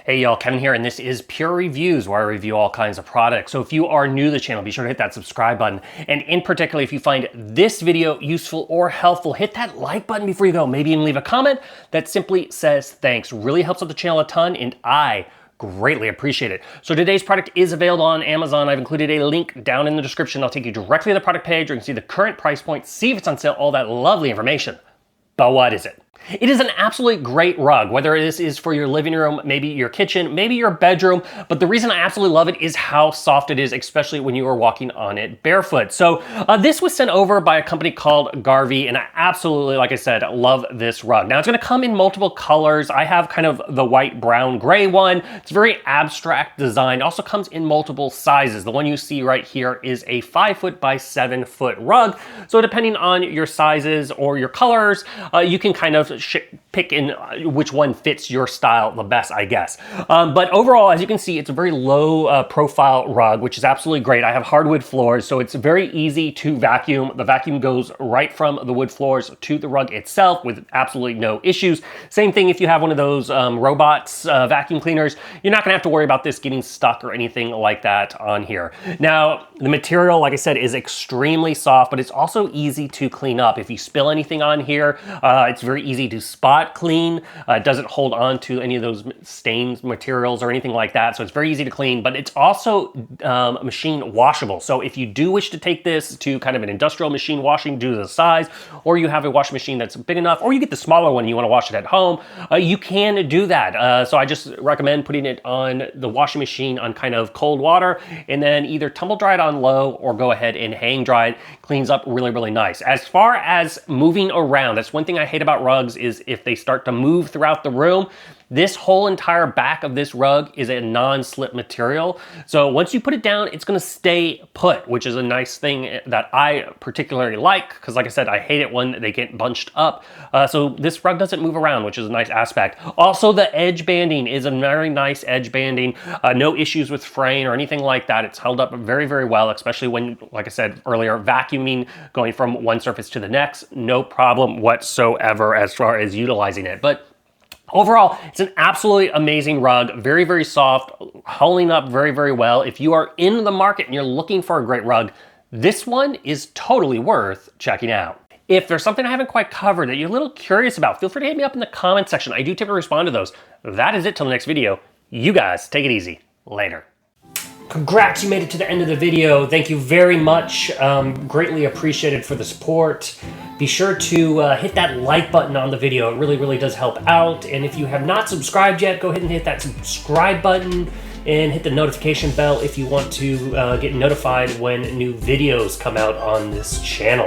Hey y'all, Kevin here, and this is Pure Reviews, where I review all kinds of products. So if you are new to the channel, be sure to hit that subscribe button. And in particular, if you find this video useful or helpful, hit that like button before you go. Maybe even leave a comment that simply says thanks. Really helps out the channel a ton, and I greatly appreciate it. So today's product is available on Amazon. I've included a link down in the description. I'll take you directly to the product page, or you can see the current price point, see if it's on sale, all that lovely information. But what is it? It is an absolutely great rug, whether this is for your living room, maybe your kitchen, maybe your bedroom. But the reason I absolutely love it is how soft it is, especially when you are walking on it barefoot. So this was sent over by a company called Garvee, and I absolutely, like I said, love this rug. Now it's gonna come in multiple colors. I have kind of the white, brown, gray one. It's very abstract design. It also comes in multiple sizes. The one you see right here is a 5 foot by 7 foot rug. So depending on your sizes or your colors, you can kind of pick in which one fits your style the best, I guess. But overall, as you can see, it's a very low profile rug, which is absolutely great. I have hardwood floors, so it's very easy to vacuum. The vacuum goes right from the wood floors to the rug itself with absolutely no issues. Same thing if you have one of those robots vacuum cleaners. You're not gonna have to worry about this getting stuck or anything like that on here. Now, the material, like I said, is extremely soft, but it's also easy to clean up. If you spill anything on here, it's very easy to spot clean. It doesn't hold on to any of those stains materials or anything like that, so it's very easy to clean, but it's also machine washable. So if you do wish to take this to kind of an industrial machine washing due to the size, or you have a washing machine that's big enough, or you get the smaller one and you want to wash it at home, you can do that. So I just recommend putting it on the washing machine on kind of cold water, and then either tumble dry it on low or go ahead and hang dry it. Cleans up really, really nice. As far as moving around, that's one thing I hate about rugs, is if they start to move throughout the room. This whole entire back of this rug is a non-slip material. So once you put it down, it's gonna stay put, which is a nice thing that I particularly like, because like I said, I hate it when they get bunched up. So this rug doesn't move around, which is a nice aspect. Also, the edge banding is a very nice edge banding. No issues with fraying or anything like that. It's held up very, very well, especially when, like I said earlier, vacuuming, going from one surface to the next, no problem whatsoever as far as utilizing it. But overall, it's an absolutely amazing rug, very, very soft, holding up very, very well. If you are in the market and you're looking for a great rug, this one is totally worth checking out. If there's something I haven't quite covered that you're a little curious about, feel free to hit me up in the comment section. I do typically respond to those. That is it till the next video. You guys take it easy. Later. Congrats, you made it to the end of the video. Thank you very much. Greatly appreciated for the support. Be sure to hit that like button on the video. It really, really does help out. And if you have not subscribed yet, go ahead and hit that subscribe button and hit the notification bell if you want to get notified when new videos come out on this channel.